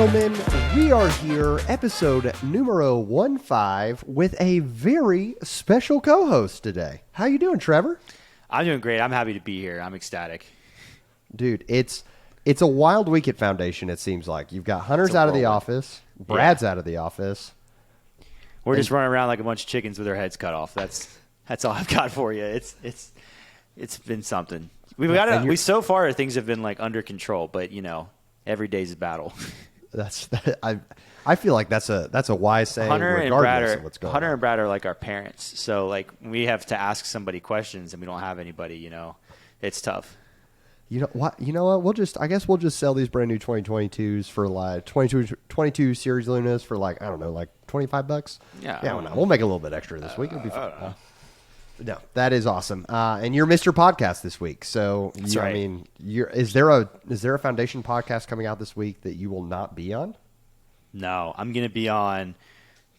gentlemen, we are here, episode numero 15, with a very special co-host today. How you doing, Trevor? I'm doing great. I'm happy to be here. I'm ecstatic. Dude, it's a wild week at Foundation, it seems like. You've got Hunter's out of the office, Brad's out of the office. We're just running around like a bunch of chickens with their heads cut off. That's all I've got for you. It's been something. So far things have been like under control, but every day's a battle. I feel like that's a wise saying. Hunter regardless of what's going on. and Brad are like our parents, so like we have to ask somebody questions and we don't have anybody. It's tough. You know what? I guess we'll just sell these brand new 2022s for like 22 Series Lunas for like, I don't know, like $25. Yeah, we'll make a little bit extra this week. It'll be fun. No, that is awesome. And you're Mr. Podcast this week. So, that's right. I mean, is there a Foundation podcast coming out this week that you will not be on? No, I'm going to be on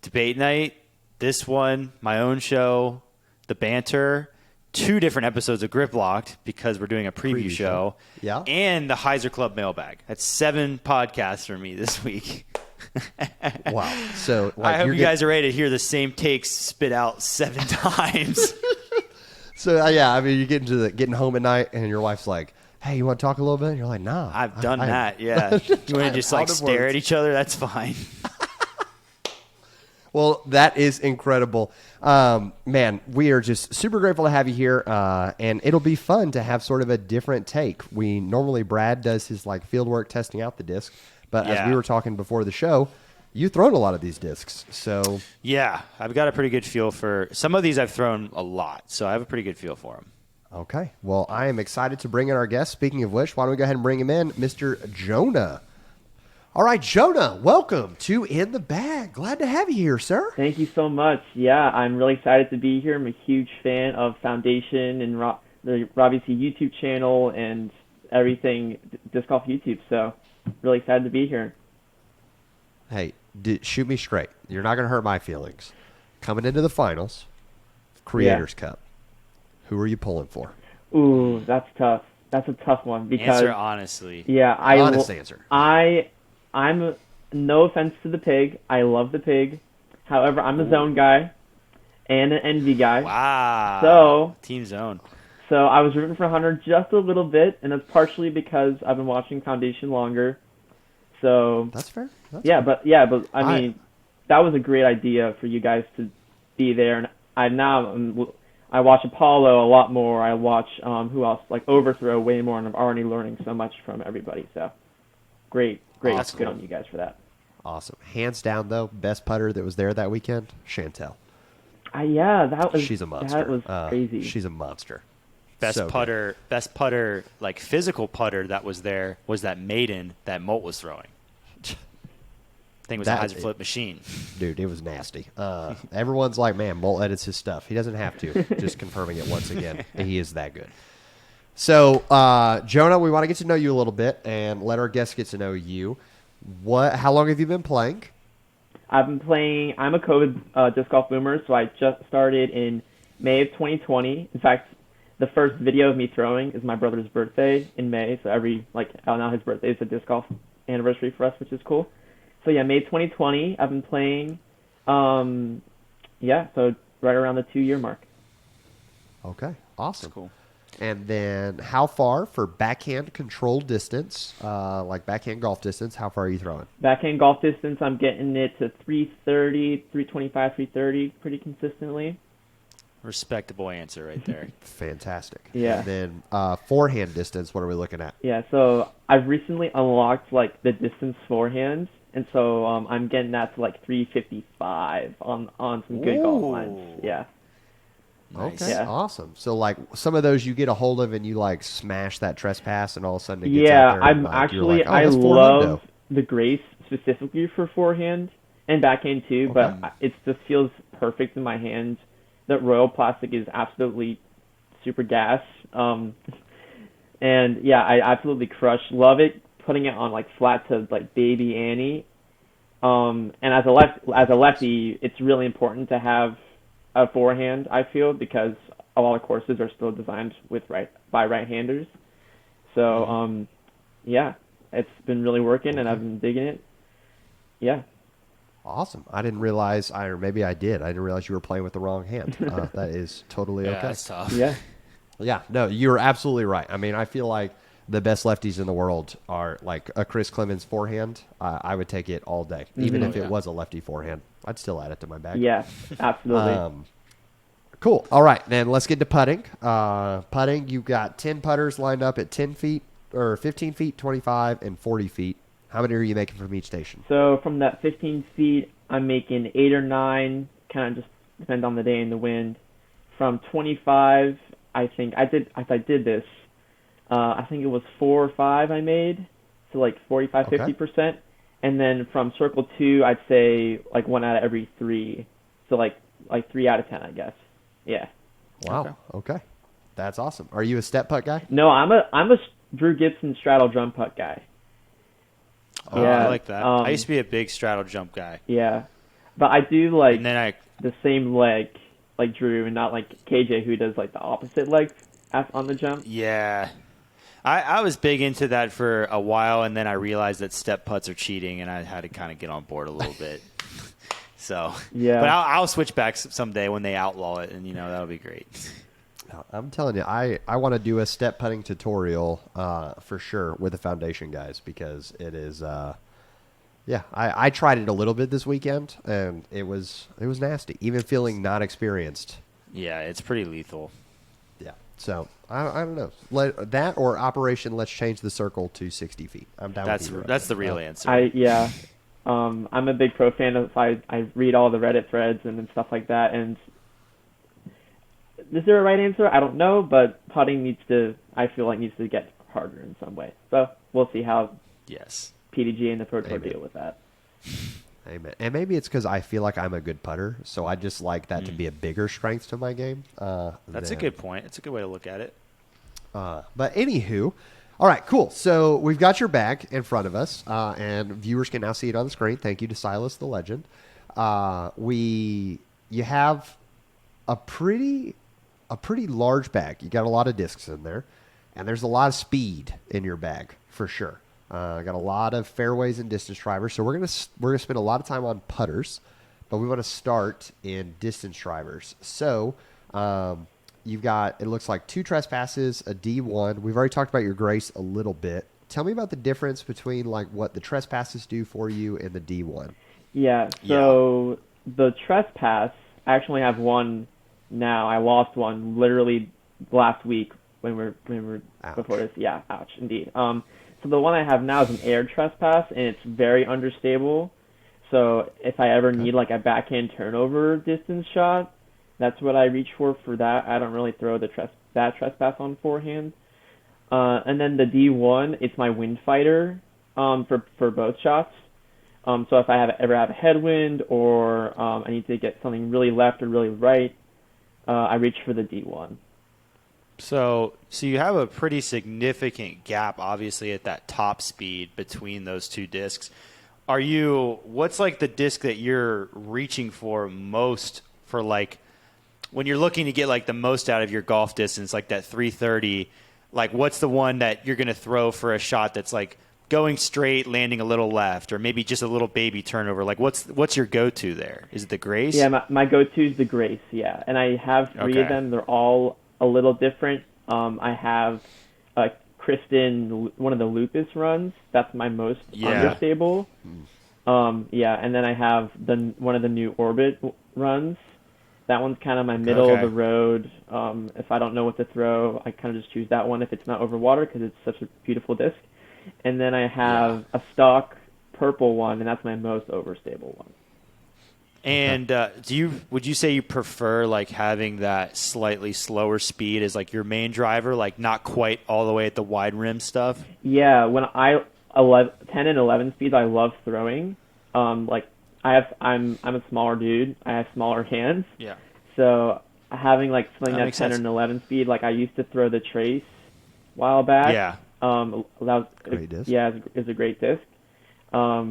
Debate Night, this one, my own show, The Banter, 2 different episodes of Grip Locked because we're doing a preview show. Yeah. And the Heiser Club Mailbag. That's 7 podcasts for me this week. Wow. So I hope you guys are ready to hear the same takes spit out 7 times. So I mean, you get into getting home at night and your wife's like, "Hey, you want to talk a little bit?" And you're like, "Nah." I've done that. Yeah. You want to just like stare at each other? That's fine. Well, that is incredible. Man, we are just super grateful to have you here. And it'll be fun to have sort of a different take. Brad does his like field work testing out the disc. But as we were talking before the show, you've thrown a lot of these discs. So yeah, I've got a pretty good feel for some of these. I've thrown a lot, so I have a pretty good feel for them. Okay. Well, I am excited to bring in our guest. Speaking of which, why don't we go ahead and bring him in, Mr. Jonah. All right, Jonah, welcome to In the Bag. Glad to have you here, sir. Thank you so much. Yeah, I'm really excited to be here. I'm a huge fan of Foundation and the Robbie C YouTube channel and everything Disc Golf YouTube. So really excited to be here. Hey, shoot me straight. You're not going to hurt my feelings. Coming into the finals, Creators Cup, who are you pulling for? Ooh, that's tough. That's a tough one because answer honestly. Yeah, honest answer. I'm no offense to the pig. I love the pig. However, I'm a zone guy and an envy guy. Wow. So Team Zone. So I was rooting for Hunter just a little bit, and it's partially because I've been watching Foundation longer. So that's fair. But I mean, that was a great idea for you guys to be there. And I watch Apollo a lot more. I watch who else, like Overthrow way more, and I'm already learning so much from everybody. So great, awesome. Good on you guys for that. Awesome, hands down though, best putter that was there that weekend, Chantel. She's a monster. That was crazy. She's a monster. Best putter, like physical putter that was there was that maiden that Molt was throwing. Thing was a Heiser flip machine. Dude, it was nasty. Everyone's like, man, Molt edits his stuff. He doesn't have to. Just confirming it once again. He is that good. So, Jonah, we want to get to know you a little bit and let our guests get to know you. How long have you been playing? I've been playing. I'm a COVID disc golf boomer, so I just started in May of 2020. In fact, the first video of me throwing is my brother's birthday in May. So now his birthday is a disc golf anniversary for us, which is cool. So yeah, May 2020, I've been playing. So right around the 2-year mark. Okay, awesome. That's cool. And then how far for backhand control distance, like backhand golf distance, how far are you throwing? Backhand golf distance, I'm getting it to 330, 325, 330 pretty consistently. Respectable answer right there. Fantastic. Yeah. And then forehand distance, what are we looking at? Yeah, so I've recently unlocked like the distance forehand, and so I'm getting that to like 355 on some good golf lines. Yeah. Nice. Okay, yeah. Awesome. So like some of those you get a hold of and you like smash that trespass and all of a sudden it gets out there. I love the Grace specifically for forehand and backhand too, but it just feels perfect in my hand. That Royal Plastic is absolutely super gas. And yeah, I absolutely crush. Love it. Putting it on like flat to like baby Annie. And as a lefty, it's really important to have a forehand, I feel, because a lot of courses are still designed by right-handers. So yeah, it's been really working and I've been digging it. Yeah. Awesome. I didn't realize, or maybe I did. I didn't realize you were playing with the wrong hand. That is totally okay. That's tough. Yeah. Yeah, no, you're absolutely right. I mean, I feel like the best lefties in the world are like a Chris Clemens forehand. I would take it all day, even if it was a lefty forehand. I'd still add it to my bag. Yeah, absolutely. Cool. All right, then let's get to putting. Putting, you've got 10 putters lined up at 10 feet, or 15 feet, 25, and 40 feet. How many are you making from each station? So from that 15 feet, I'm making 8 or 9, kind of just depends on the day and the wind. From 25, I think I did this. I think it was 4 or 5 I made, so like 45, Okay. 50%. And then from circle 2, I'd say like 1 out of every 3, so like 3 out of 10, I guess. Yeah. Wow. Okay. That's awesome. Are you a step putt guy? No, I'm a Drew Gibson straddle drum putt guy. Oh, Yeah, I like that. I used to be a big straddle jump guy. Yeah, but I do like And then the same leg like Drew, and not like KJ who does like the opposite leg on the jump. Yeah. I was big into that for a while, and then I realized that step putts are cheating, and I had to kind of get on board a little bit. So, yeah. But I'll switch back someday when they outlaw it, and, that'll be great. I'm telling you, I want to do a step putting tutorial for sure with the foundation guys, because it is, I tried it a little bit this weekend, and it was nasty, even feeling not experienced. Yeah, it's pretty lethal. Yeah. So I don't know. That or Operation Let's Change the Circle to 60 feet. I'm down with you. That's the real answer. I'm a big pro fan of. I read all the Reddit threads and stuff like that. And is there a right answer? I don't know, but putting I feel like needs to get harder in some way. So we'll see how PDG and the Pro Tour deal with that. Amen. And maybe it's because I feel like I'm a good putter, so I just like that to be a bigger strength to my game. That's a good point. It's a good way to look at it. But anywho, all right, cool. So we've got your bag in front of us, and viewers can now see it on the screen. Thank you to Silas the Legend. You have a pretty large bag. You got a lot of discs in there, and there's a lot of speed in your bag for sure. Got a lot of fairways and distance drivers, so we're gonna spend a lot of time on putters, but we want to start in distance drivers. So you've got, it looks like 2 trespasses, a D1. We've already talked about your Grace a little bit. Tell me about the difference between like what the trespasses do for you and the D1. Yeah. So the trespass, I actually have one now. I lost one literally last week when we're before this. Yeah. Ouch. Indeed. So the one I have now is an air trespass, and it's very understable. So if I ever need like a backhand turnover distance shot, that's what I reach for that. I don't really throw that trespass on forehand. And then the D1, it's my wind fighter for both shots. So if I ever have a headwind or I need to get something really left or really right, I reach for the D1. So you have a pretty significant gap, obviously, at that top speed between those two discs. What's like the disc that you're reaching for most for, like, when you're looking to get like the most out of your golf distance, like that 330, like what's the one that you're going to throw for a shot that's like going straight, landing a little left, or maybe just a little baby turnover? Like what's your go-to there? Is it the Grace? Yeah, my go-to is the Grace, yeah. And I have 3 of them. They're all a little different. I have Kristen, one of the Lupus runs. That's my most understable. And then I have one of the new Orbit runs. That one's kind of my middle of the road. If I don't know what to throw, I kind of just choose that one if it's not over water because it's such a beautiful disc. And then I have a stock purple one, and that's my most overstable one. And would you say you prefer like having that slightly slower speed as like your main driver, like not quite all the way at the wide rim stuff? Yeah, when 10 and 11 speeds, I love throwing. I'm a smaller dude. I have smaller hands. Yeah. So having like something that's 10 and 11 speed, like I used to throw the Trace a while back. Yeah. That was great disc. Yeah, it's a great disc. I've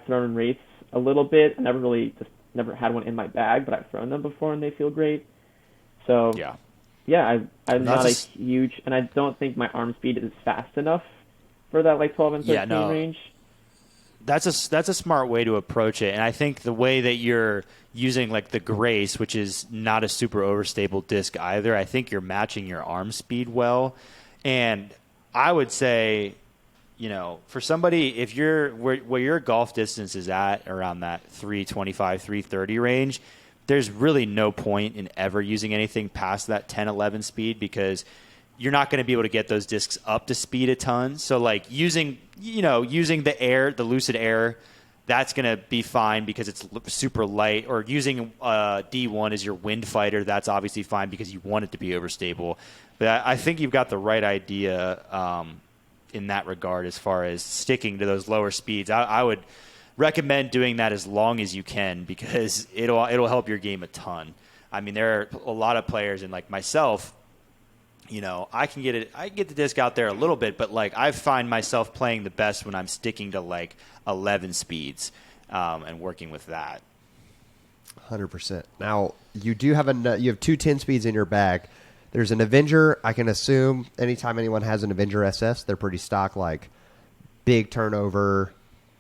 thrown Wraiths a little bit. I never had one in my bag, but I've thrown them before and they feel great. So I'm not a huge, and I don't think my arm speed is fast enough for that like 12 and 13 range. that's a smart way to approach it. And I think the way that you're using like the Grace, which is not a super overstable disc either, I think you're matching your arm speed well. And I would say, for somebody, if you're where your golf distance is at around that 325, 330 range, there's really no point in ever using anything past that 10, 11 speed because you're not going to be able to get those discs up to speed a ton. So like using the air, the Lucid Air, that's going to be fine because it's super light. Or using D1 as your wind fighter, that's obviously fine because you want it to be overstable. But I think you've got the right idea in that regard as far as sticking to those lower speeds. I would recommend doing that as long as you can because it'll help your game a ton. I mean, there are a lot of players, and like myself, I can get the disc out there a little bit, but like I find myself playing the best when I'm sticking to like 11 speeds and working with that. 100%. Now you do have you have two 10 speeds in your bag. There's an Avenger. I can assume anytime anyone has an Avenger SS, they're pretty stock, like big turnover.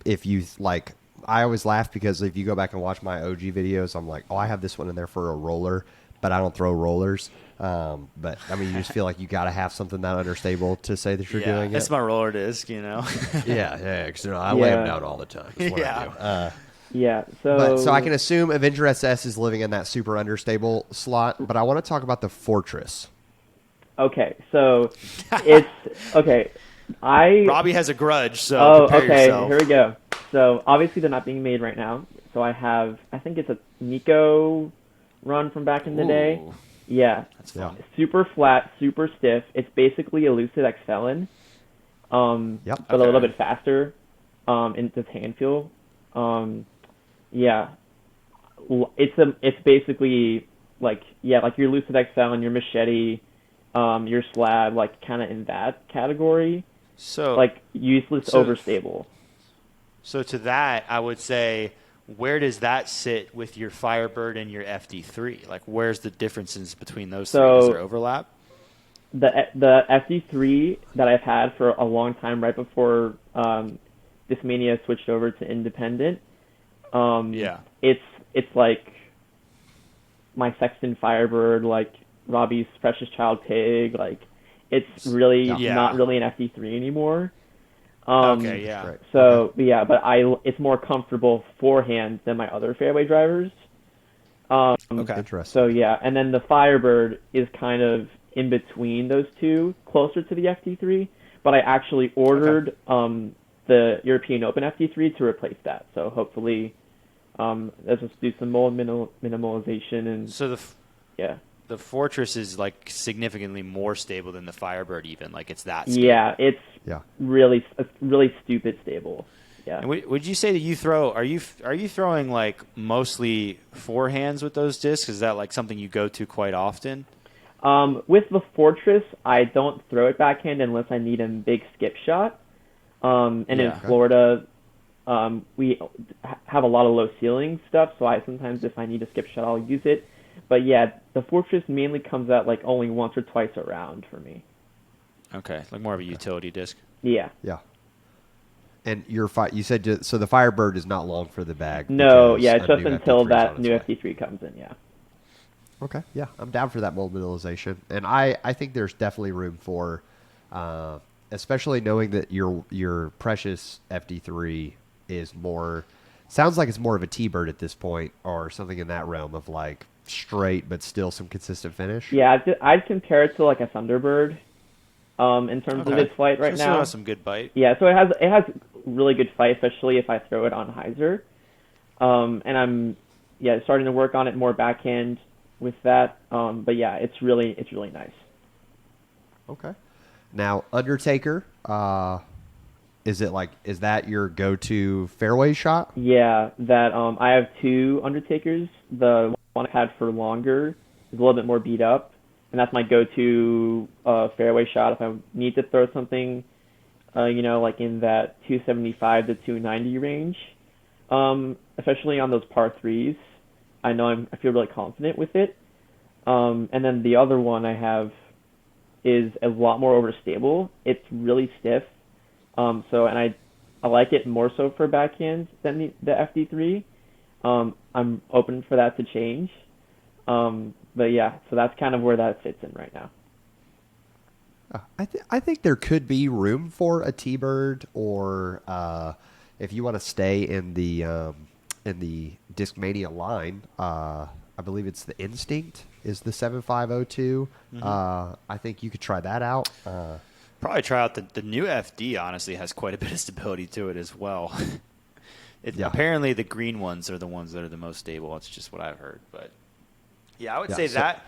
If you like, I always laugh because if you go back and watch my OG videos, I'm like, oh, I have this one in there for a roller, but I don't throw rollers. But I mean, you just feel like you got to have something that understable to say that you're doing it. That's my roller disc, Yeah, because I lay them down all the time. That's what I do. Yeah, so I can assume Avenger SS is living in that super understable slot, but I want to talk about the Fortress. Okay, so it's okay. Robbie has a grudge, so prepare yourself. Here we go. So obviously they're not being made right now. So I think it's a Nico run from back in the day. Yeah, that's fun. Super flat, super stiff. It's basically a Lucid XLN, but a little bit faster. In its hand feel. It's basically like your Lucid XL and your Machete, your Slab, like kind of in that category. So like useless, overstable. So to that, I would say, where does that sit with your Firebird and your FD3? Like, where's the differences between those three? Is there overlap? The FD3 that I've had for a long time, right before Discmania switched over to independent. It's like my Sexton Firebird, like Robbie's Precious Child Pig. Like, it's really not really an FD3 anymore. But it's more comfortable forehand than my other fairway drivers. Interesting. So and then the Firebird is kind of in between those two, closer to the FD3. But I actually ordered the European Open FD3 to replace that. So hopefully, let's just do some mold minimalization and. So the Fortress is like significantly more stable than the Firebird, even like it's that stable. Yeah, it's really stupid stable. Yeah. And would you say that you throw? Are you throwing like mostly forehands with those discs? Is that like something you go to quite often? With the Fortress, I don't throw it backhand unless I need a big skip shot. In Florida, we have a lot of low ceiling stuff, so sometimes if I need a skip shot, I'll use it. But yeah, the Fortress mainly comes out like only once or twice a round for me. Okay, like more of a utility disc. Yeah. Yeah. And you said so the Firebird is not long for the bag. No, it's just until that new FD3 comes in. Yeah. Okay, yeah, I'm down for that mold minimalization, and I think there's definitely room for, especially knowing that your Precious FD3 is more, sounds like it's more of a T-Bird at this point, or something in that realm of like straight but still some consistent finish. Yeah, I'd compare it to like a Thunderbird, in terms of its flight right now. It has some good bite. Yeah, so it has really good fight, especially if I throw it on hyzer, and I'm starting to work on it more backhand with that, but yeah, it's really nice. Okay. Now, Undertaker, is that your go-to fairway shot? Yeah, that I have two Undertakers. The one I've had for longer is a little bit more beat up, and that's my go-to fairway shot if I need to throw something, like in that 275 to 290 range, especially on those par threes. I feel really confident with it. And then the other one I have is a lot more overstable. It's really stiff. And I I like it more so for backhand than the FD3. I'm open for that to change. But yeah, so that's kind of where that fits in right now. I think there could be room for a T-Bird, or if you want to stay in the Discmania line, I believe it's the Instinct is the 7502. I think you could try that out. Probably try out the new FD. Honestly, has quite a bit of stability to it as well. Apparently, the green ones are the ones that are the most stable. That's just what I've heard. But yeah, I would say that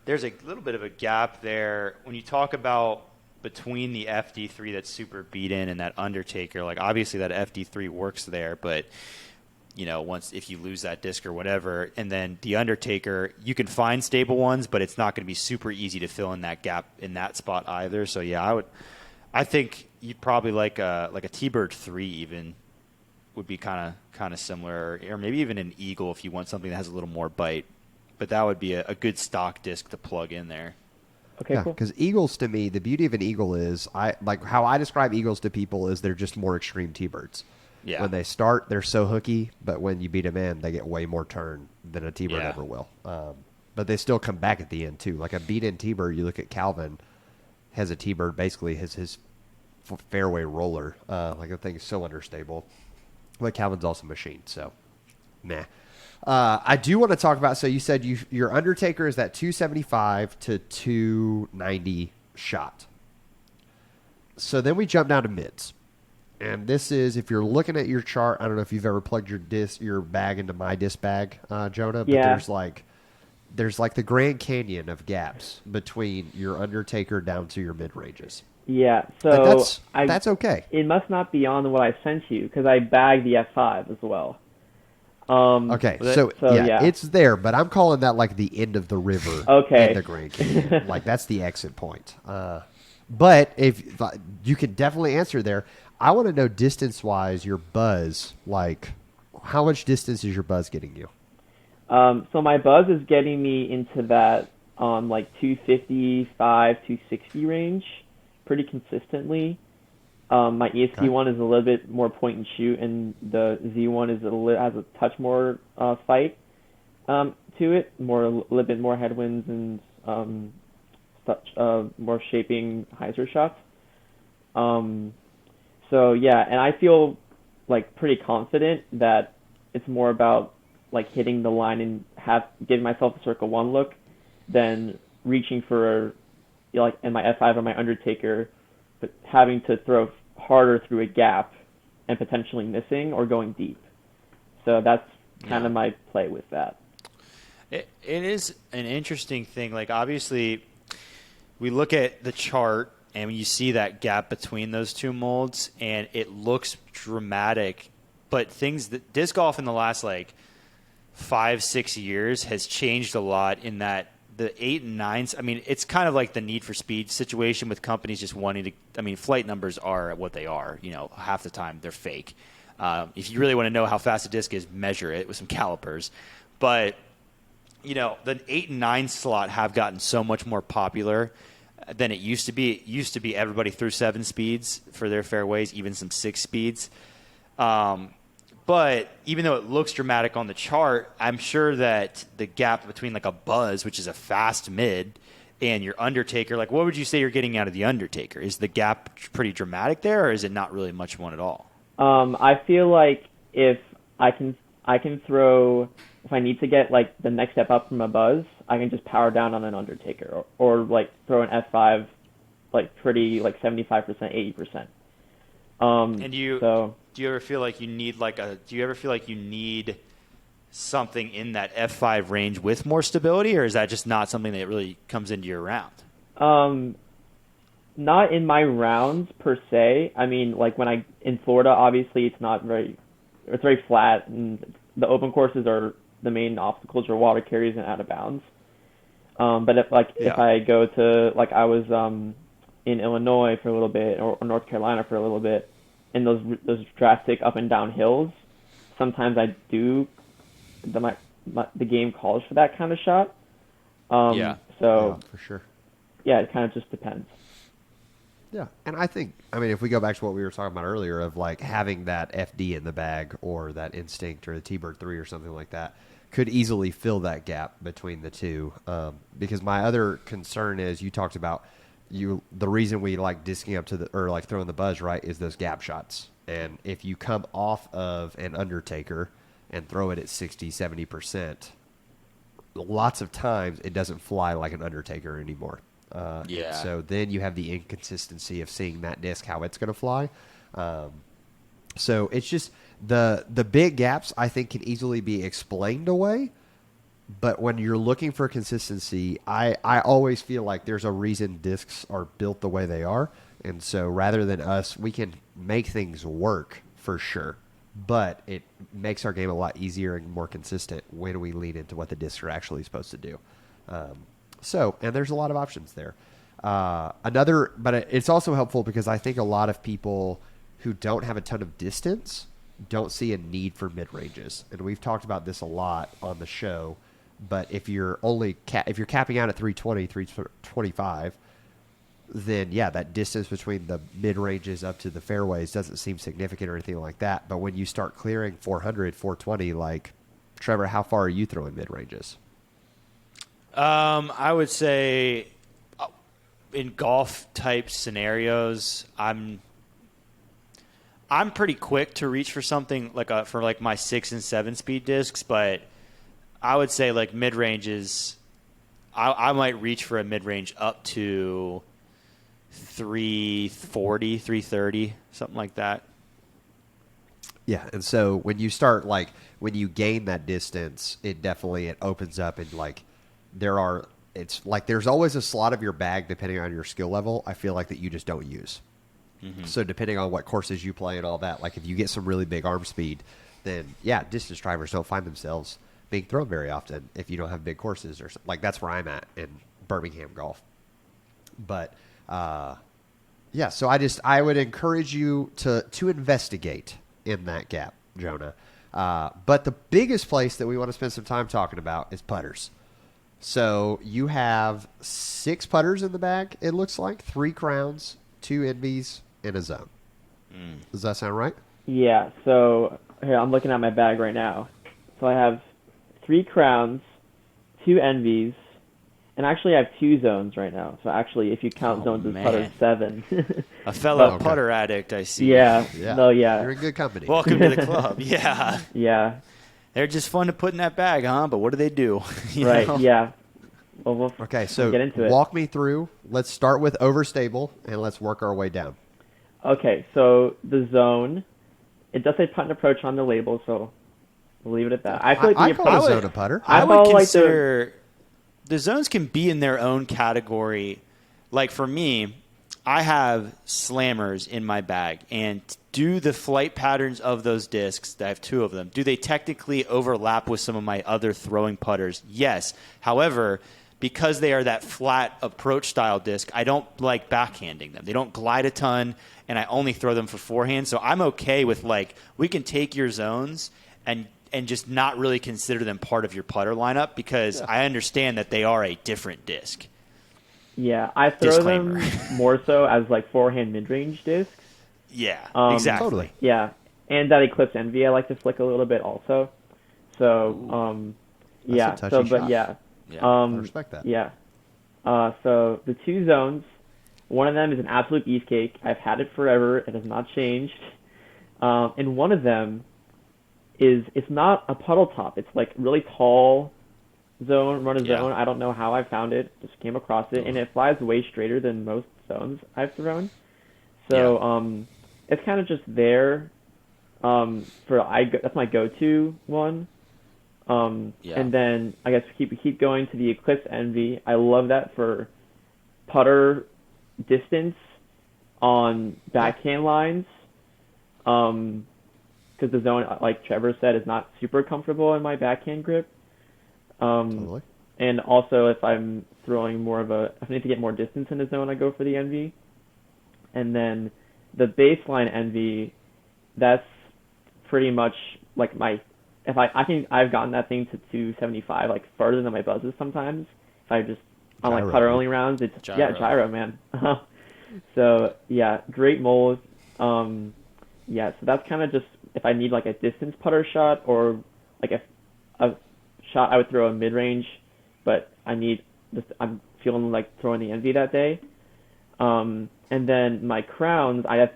there's a little bit of a gap there when you talk about between the FD3 that's super beat in and that Undertaker. Like obviously that FD3 works there, but once if you lose that disc or whatever, and then the Undertaker, you can find stable ones, but it's not going to be super easy to fill in that gap in that spot either. So yeah, I think you'd probably like a T-Bird 3 even would be kind of similar, or maybe even an Eagle if you want something that has a little more bite. But that would be a good stock disc to plug in there. Okay, cool. Because Eagles, to me, the beauty of an Eagle is, how I describe Eagles to people is they're just more extreme T-Birds. Yeah. When they start, they're so hooky, but when you beat them in, they get way more turn than a T-Bird ever will. But they still come back at the end, too. Like a beat-in T-Bird, you look at Calvin, has a T-Bird, basically has his fairway roller. Like the thing is so understable. But Calvin's also a machine, so nah. I do want to talk about, so you said your Undertaker is that 275 to 290 shot. So then we jump down to mids. And this is, if you're looking at your chart, I don't know if you've ever plugged your bag into my disc bag, Jonah, but there's like the Grand Canyon of gaps between your Undertaker down to your mid ranges. Yeah, so that's okay. It must not be on what I sent you because I bagged the F5 as well. Okay, so yeah, it's there, but I'm calling that like the end of the river in the Grand Canyon. Like that's the exit point. But if you can definitely answer there, I want to know distance-wise your buzz. Like, how much distance is your buzz getting you? So my buzz is getting me into that like 255, 260 range pretty consistently. My ESP1 is a little bit more point and shoot, and the Z1 is has a touch more fight to it, a little bit more headwinds and more shaping hyzer shots. So yeah, and I feel like pretty confident that it's more about like hitting the line and giving myself a circle one look than reaching for like in my F5 or my Undertaker, but having to throw harder through a gap and potentially missing or going deep. So that's kind of my play with that. It is an interesting thing. Like obviously we look at the chart and you see that gap between those two molds and it looks dramatic, but disc golf in the last like 5-6 years has changed a lot in that the 8 and 9s, I mean, it's kind of like the Need for Speed situation with companies just wanting to, I mean, flight numbers are what they are. Half the time they're fake. If you really want to know how fast a disc is, measure it with some calipers. But, the 8 and 9 slot have gotten so much more popular than it used to be. It used to be everybody threw 7 speeds for their fairways, even some 6 speeds. But even though it looks dramatic on the chart, I'm sure that the gap between like a Buzz, which is a fast mid, and your Undertaker, like what would you say you're getting out of the Undertaker? Is the gap pretty dramatic there, or is it not really much one at all? I feel like if I can throw, if I need to get like the next step up from a Buzz, I can just power down on an Undertaker or like throw an F5 like pretty like 75%, 80%. And do you ever feel like you need something in that F5 range with more stability, or is that just not something that really comes into your round? Not in my rounds per se. I mean, like when in Florida, obviously it's very flat, and the open courses are the main obstacles are water carries and out of bounds. But if I go to like I was in Illinois for a little bit or North Carolina for a little bit, in those drastic up and down hills, sometimes I do the game calls for that kind of shot. So for sure. Yeah, it kind of just depends. Yeah, and I think, if we go back to what we were talking about earlier of like having that FD in the bag or that Instinct or the T-Bird 3 or something like that could easily fill that gap between the two. Because my other concern is you talked about the reason we like disking up or like throwing the buzz, right, is those gap shots. And if you come off of an Undertaker and throw it at 60, 70%, lots of times it doesn't fly like an Undertaker anymore. So then you have the inconsistency of seeing that disc, how it's going to fly. So it's just the big gaps I think can easily be explained away. But when you're looking for consistency, I always feel like there's a reason discs are built the way they are. And so rather than we can make things work for sure. But it makes our game a lot easier and more consistent when we lean into what the discs are actually supposed to do. And there's a lot of options there. But it's also helpful because I think a lot of people who don't have a ton of distance don't see a need for mid-ranges. And we've talked about this a lot on the show. But if you're capping out at 320, 325, then yeah, that distance between the mid-ranges up to the fairways doesn't seem significant or anything like that. But when you start clearing 400, 420, like, Trevor, how far are you throwing mid-ranges? I would say in golf-type scenarios, I'm pretty quick to reach for something for my 6 and 7 speed discs, but I would say like mid-ranges, I might reach for a mid-range up to 340, 330, something like that. Yeah, and so when you gain that distance, it opens up and like there's always a slot of your bag depending on your skill level, I feel like, that you just don't use. Mm-hmm. So depending on what courses you play and all that, like if you get some really big arm speed, then yeah, distance drivers don't find themselves being thrown very often if you don't have big courses or something. Like that's where I'm at in Birmingham golf. But so I would encourage you to investigate in that gap, Jonah. But the biggest place that we want to spend some time talking about is putters. So you have 6 putters in the bag, it looks like, 3 crowns, 2 envies, and a zone. Does that sound right? Yeah, so here, I'm looking at my bag right now. So I have 3 crowns, 2 envies, and actually I have 2 zones right now. So actually, if you count zones as putters, 7. A fellow putter addict, I see. Yeah. No, yeah. You're in good company. Welcome to the club. Yeah. Yeah. They're just fun to put in that bag, huh? But what do they do? Right, know? Yeah. Well, okay, so get into it. Walk me through. Let's start with overstable, and let's work our way down. Okay, so the zone, it does say putt and approach on the label, so we'll leave it at that. I call a zone a putter. I would consider the zones can be in their own category. Like for me, I have slammers in my bag, and do the flight patterns of those discs, I have 2 of them, do they technically overlap with some of my other throwing putters? Yes. However, because they are that flat approach style disc, I don't like backhanding them. They don't glide a ton, and I only throw them for forehand. So I'm okay with we can take your zones and just not really consider them part of your putter lineup because I understand that they are a different disc. Yeah, I throw them more so as forehand mid-range discs. Yeah, exactly. Totally. Yeah, and that Eclipse Envy I like to flick a little bit also. So, yeah. So, but yeah. I respect that. Yeah. So the 2 zones, one of them is an absolute beefcake. I've had it forever. It has not changed. And one of them it's not a puddle top. It's really tall zone, run a zone. I don't know how I found it. Just came across it, and it flies way straighter than most zones I've thrown. So it's kind of just there. That's my go-to one. And then I guess keep going to the Eclipse Envy. I love that for putter distance on backhand lines. Because the zone, like Trevor said, is not super comfortable in my backhand grip. Totally. And also, if I'm throwing if I need to get more distance in the zone, I go for the Envy. And then the baseline Envy, that's pretty much I've gotten that thing to 275, further than my buzzes sometimes. If I just on Gyro. putter only rounds, it's gyro. Gyro, man. So yeah, great mold. Yeah, so that's kind of just if I need like a distance putter shot or like a shot I would throw a mid range, but I'm feeling like throwing the Envy that day. And then my crowns, I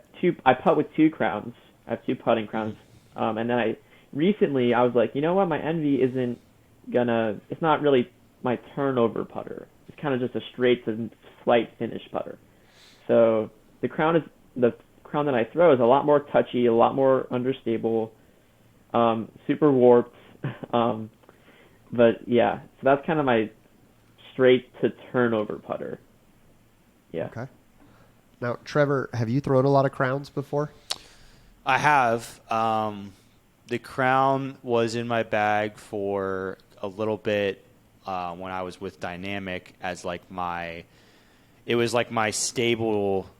putt with two crowns. I have two putting crowns. And then recently I was like, you know what, my Envy it's not really my turnover putter. It's kind of just a straight to slight finish putter. So the crown that I throw is a lot more touchy, a lot more understable, super warped. But yeah, so that's kind of my straight to turnover putter. Yeah. Okay. Now, Trevor, have you thrown a lot of crowns before? I have. The crown was in my bag for a little bit when I was with Dynamic as it was like my stable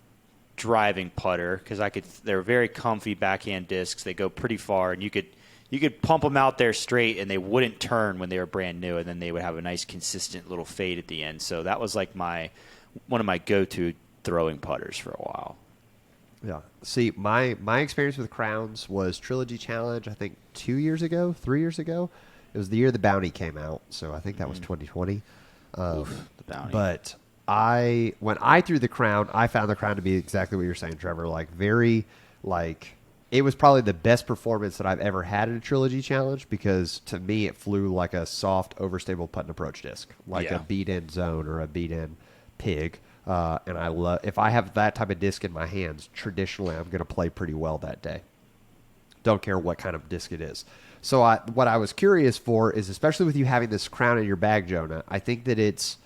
driving putter because they're very comfy backhand discs. They go pretty far, and you could pump them out there straight, and they wouldn't turn when they were brand new, and then they would have a nice consistent little fade at the end. So that was like one of my go-to throwing putters for a while. Yeah. See, my experience with crowns was Trilogy Challenge, I think 3 years ago. It was the year the Bounty came out, so I think that was 2020. The Bounty. But when I threw the crown, I found the crown to be exactly what you're saying, Trevor. It was probably the best performance that I've ever had at a Trilogy Challenge because to me it flew like a soft, overstable putt and approach disc, like a beat-in zone or a beat-in pig. And if I have that type of disc in my hands, traditionally I'm going to play pretty well that day. Don't care what kind of disc it is. So what I was curious for is, especially with you having this crown in your bag, Jonah, I think that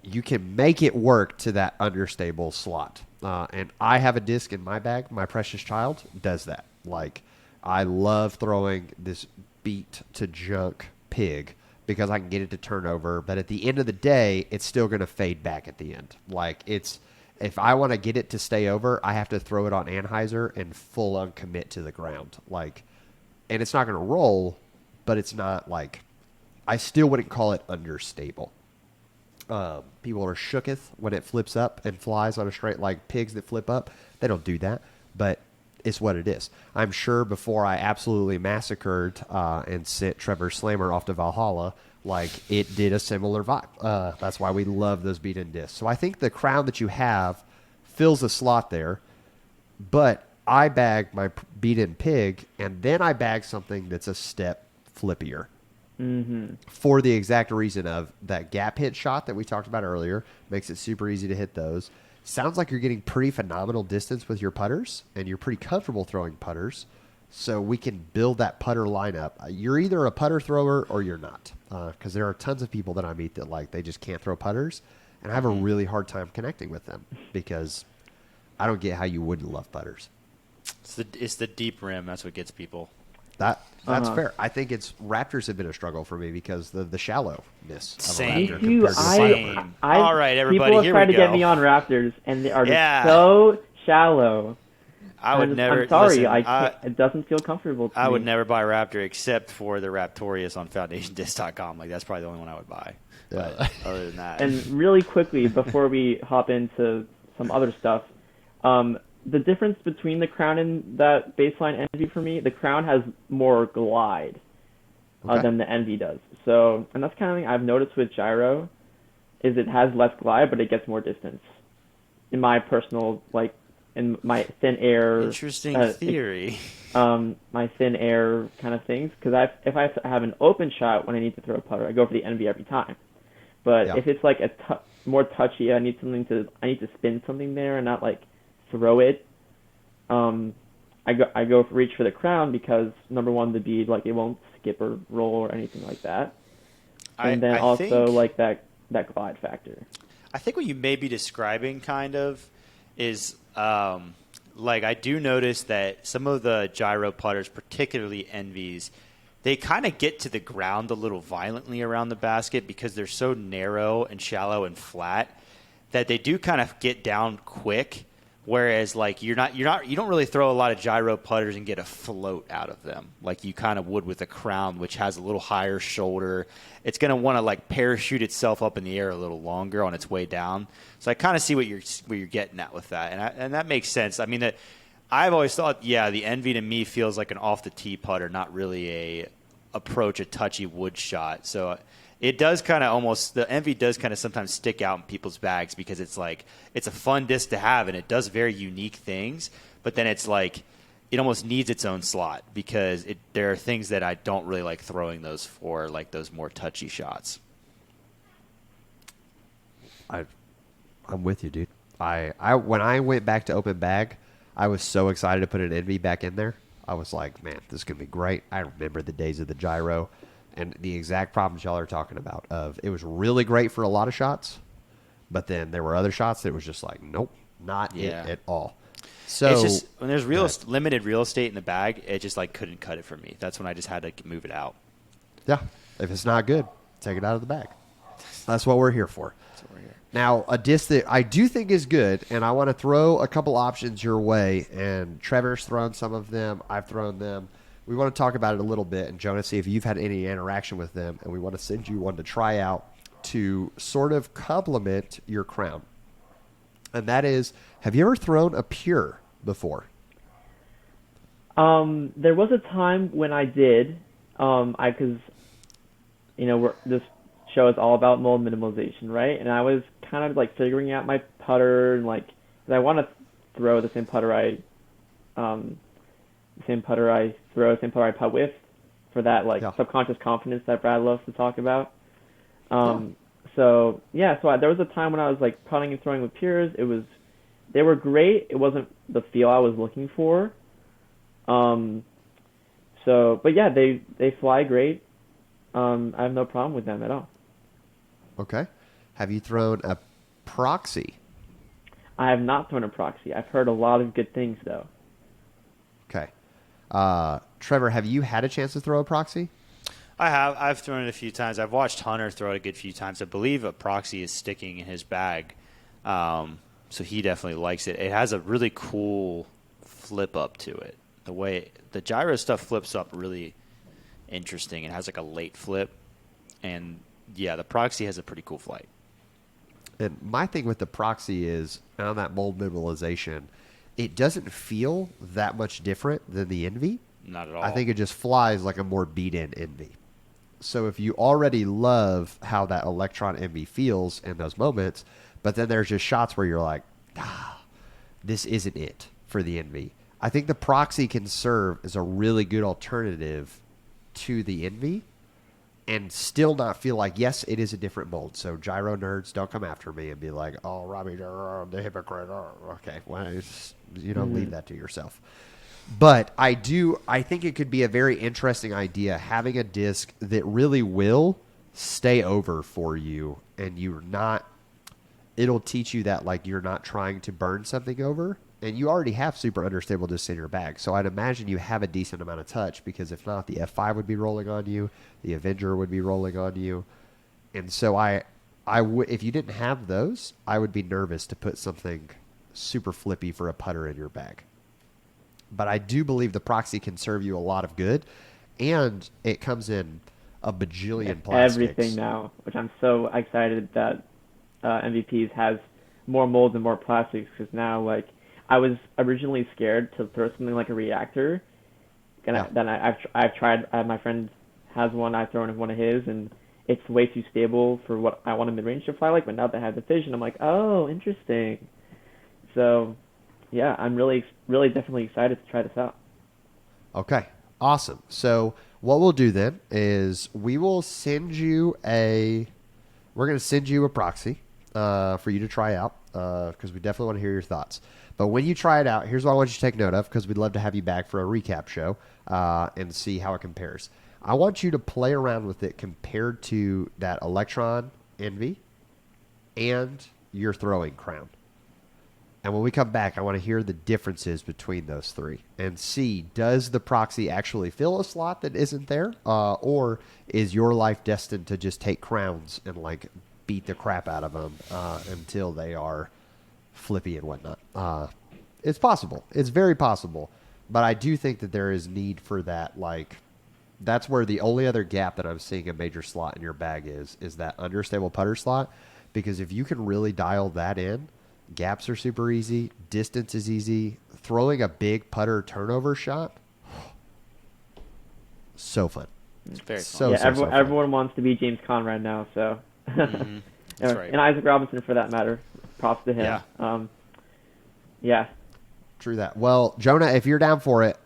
you can make it work to that understable slot. And I have a disc in my bag. My precious child does that. Like, I love throwing this beat to junk pig because I can get it to turn over. But at the end of the day, it's still going to fade back at the end. Like, if I want to get it to stay over, I have to throw it on Anheuser and full on commit to the ground. Like, and it's not going to roll, but it's not like, I still wouldn't call it understable. People are shooketh when it flips up and flies on a straight, like pigs that flip up. They don't do that, but it's what it is. I'm sure before I absolutely massacred and sent Trevor Slammer off to Valhalla, like it did a similar vibe. That's why we love those beat-in discs. So I think the crown that you have fills a slot there, but I bag my beat-in pig, and then I bag something that's a step flippier. Mm-hmm. For the exact reason of that gap hit shot that we talked about earlier. Makes it super easy to hit those. Sounds like you're getting pretty phenomenal distance with your putters, and you're pretty comfortable throwing putters. So we can build that putter lineup. You're either a putter thrower or you're not, because there are tons of people that I meet that they just can't throw putters, and I have a really hard time connecting with them because I don't get how you wouldn't love putters. It's the deep rim. That's what gets people. That's fair. I think Raptors have been a struggle for me because the shallowness of Same. a Raptor compared to Same. All right, everybody, people here have tried we to go. get me on Raptors, and they are just so shallow. I would never. I'm sorry, listen, I can't, it doesn't feel comfortable to me. I would never buy a Raptor except for the Raptorius on FoundationDisc.com. Like, that's probably the only one I would buy. But other than that. And really quickly, before we hop into some other stuff, the difference between the crown and that baseline Envy for me, the crown has more glide than the Envy does. So, and that's kind of thing I've noticed with gyro, is it has less glide, but it gets more distance. In my personal, in my thin air. Interesting theory. My thin air kind of things, because if I have an open shot when I need to throw a putter, I go for the Envy every time. But if it's like more touchy, I need to spin something there and not throw it. I go reach for the crown because number one, the bead it won't skip or roll or anything like that, and then I think that glide factor. I think what you may be describing kind of is I do notice that some of the gyro putters, particularly Envies, they kind of get to the ground a little violently around the basket because they're so narrow and shallow and flat that they do kind of get down quick. Whereas like you don't really throw a lot of gyro putters and get a float out of them like you kind of would with a Crown, which has a little higher shoulder. It's going to want to like parachute itself up in the air a little longer on its way down. So I kind of see what you're getting at with that, and that makes sense. I mean, I've always thought, the Envy to me feels like an off the tee putter, not really a touchy wood shot. So it does kind of the Envy does kind of sometimes stick out in people's bags because it's like it's a fun disc to have and it does very unique things, but then it's like it almost needs its own slot because there are things that I don't really like throwing those for, like those more touchy shots. I'm with you, dude. I when I went back to open bag, I was so excited to put an Envy back in there. I was like, man, this is going to be great. I remember the days of the gyro and the exact problems y'all are talking about. It was really great for a lot of shots, but then there were other shots that was just like, nope, not it at all. So it's just when there's limited real estate in the bag, it just like couldn't cut it for me. That's when I just had to move it out. Yeah, if it's not good, take it out of the bag. That's what we're here for. Now, a disc that I do think is good, and I want to throw a couple options your way, and Trevor's thrown some of them. I've thrown them. We want to talk about it a little bit, and Jonah, see if you've had any interaction with them, and we want to send you one to try out to sort of complement your Crown. And that is, have you ever thrown a Pure before? There was a time when I did, because, this show is all about mold minimalization, right? And I was kind of like figuring out my putter and like, cause I want to throw the same putter I putt with for that like subconscious confidence that Brad loves to talk about. So there was a time when I was like putting and throwing with Pures. They were great. It wasn't the feel I was looking for. They fly great. I have no problem with them at all. Okay. Have you thrown a Proxy? I have not thrown a Proxy. I've heard a lot of good things, though. Okay. Trevor, have you had a chance to throw a Proxy? I have. I've thrown it a few times. I've watched Hunter throw it a good few times. I believe a Proxy is sticking in his bag, so he definitely likes it. It has a really cool flip up to it. The way the gyro stuff flips up really interesting. It has like a late flip, and the Proxy has a pretty cool flight. And my thing with the Proxy is, on that mold minimalization, it doesn't feel that much different than the Envy. Not at all. I think it just flies like a more beat-in Envy. So if you already love how that Electron Envy feels in those moments, but then there's just shots where you're like, this isn't it for the Envy. I think the Proxy can serve as a really good alternative to the Envy and still not feel like, yes, it is a different mold. So gyro nerds, don't come after me and be like, oh, Robbie, the hypocrite. Okay, well, leave that to yourself. But I think it could be a very interesting idea, having a disc that really will stay over for you, and it'll teach you that like you're not trying to burn something over. And you already have super understable discs in your bag. So I'd imagine you have a decent amount of touch, because if not, the F5 would be rolling on you. The Avenger would be rolling on you. And so if you didn't have those, I would be nervous to put something super flippy for a putter in your bag. But I do believe the Proxy can serve you a lot of good. And it comes in a bajillion plastics. Everything now, which I'm so excited that MVPs has more molds and more plastics, because now like, I was originally scared to throw something like a reactor, and I've tried. My friend has one. I've thrown one of his, and it's way too stable for what I want a mid-range to fly like. But now that I have the Fission, I'm like, oh, interesting. So, I'm really definitely excited to try this out. Okay, awesome. So what we'll do then is we're going to send you a Proxy for you to try out, because we definitely want to hear your thoughts. But when you try it out, here's what I want you to take note of, because we'd love to have you back for a recap show and see how it compares. I want you to play around with it compared to that Electron Envy and your throwing Crown. And when we come back, I want to hear the differences between those three and see, does the Proxy actually fill a slot that isn't there? Or is your life destined to just take Crowns and like beat the crap out of them until they are flippy and whatnot? It's possible. It's very possible. But I do think that there is need for that. Like, that's where the only other gap that I'm seeing a major slot in your bag is that understable putter slot. Because if you can really dial that in, gaps are super easy. Distance is easy. Throwing a big putter turnover shot, so fun. It's very fun. So everyone wants to be James Conrad now, so. Mm-hmm. That's right. And Isaac Robinson, for that matter. Props to him. Yeah. True that. Well, Jonah, if you're down for it,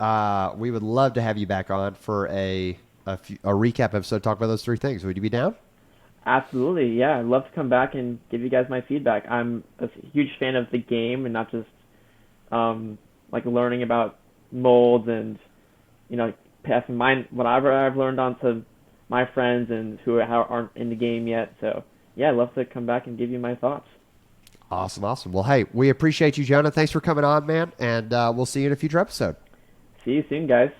we would love to have you back on for a recap episode, talk about those three things. Would you be down? Absolutely, yeah. I'd love to come back and give you guys my feedback. I'm a huge fan of the game and not just like learning about molds and, passing whatever I've learned on to my friends and who aren't in the game yet. So, yeah, I'd love to come back and give you my thoughts. Awesome. Well, hey, we appreciate you, Jonah. Thanks for coming on, man, and we'll see you in a future episode. See you soon, guys.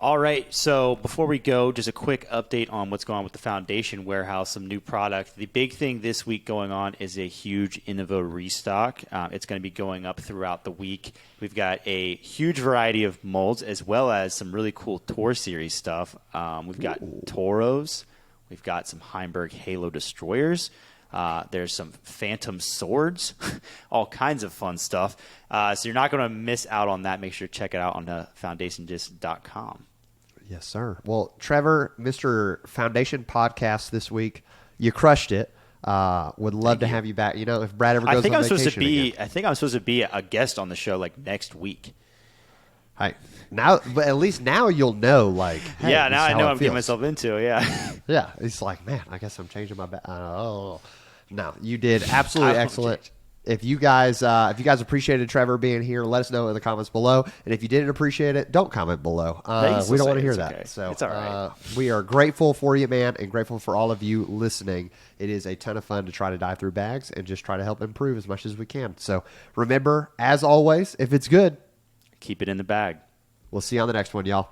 All right, so before we go, just a quick update on what's going on with the Foundation Warehouse, some new product. The big thing this week going on is a huge Innova restock. It's going to be going up throughout the week. We've got a huge variety of molds as well as some really cool Tour Series stuff. We've got Toros. We've got some Heimberg Halo Destroyers. There's some Phantom Swords, all kinds of fun stuff. So you're not going to miss out on that. Make sure to check it out on foundationdisc.com. Yes, sir. Well, Trevor, Mr. Foundation Podcast this week, you crushed it. Would love to have you back. If Brad ever goes on vacation again. I think I'm supposed to be a guest on the show like next week. But at least now you'll know. Like, hey, yeah, now I know I'm getting myself into. Yeah, yeah. It's like, man, I guess I'm changing my back. No, you did absolutely excellent. If you guys appreciated Trevor being here, let us know in the comments below. And if you didn't appreciate it, don't comment below. We don't want to hear that. Okay. So it's all right. We are grateful for you, man, and grateful for all of you listening. It is a ton of fun to try to dive through bags and just try to help improve as much as we can. So remember, as always, if it's good, keep it in the bag. We'll see you on the next one, y'all.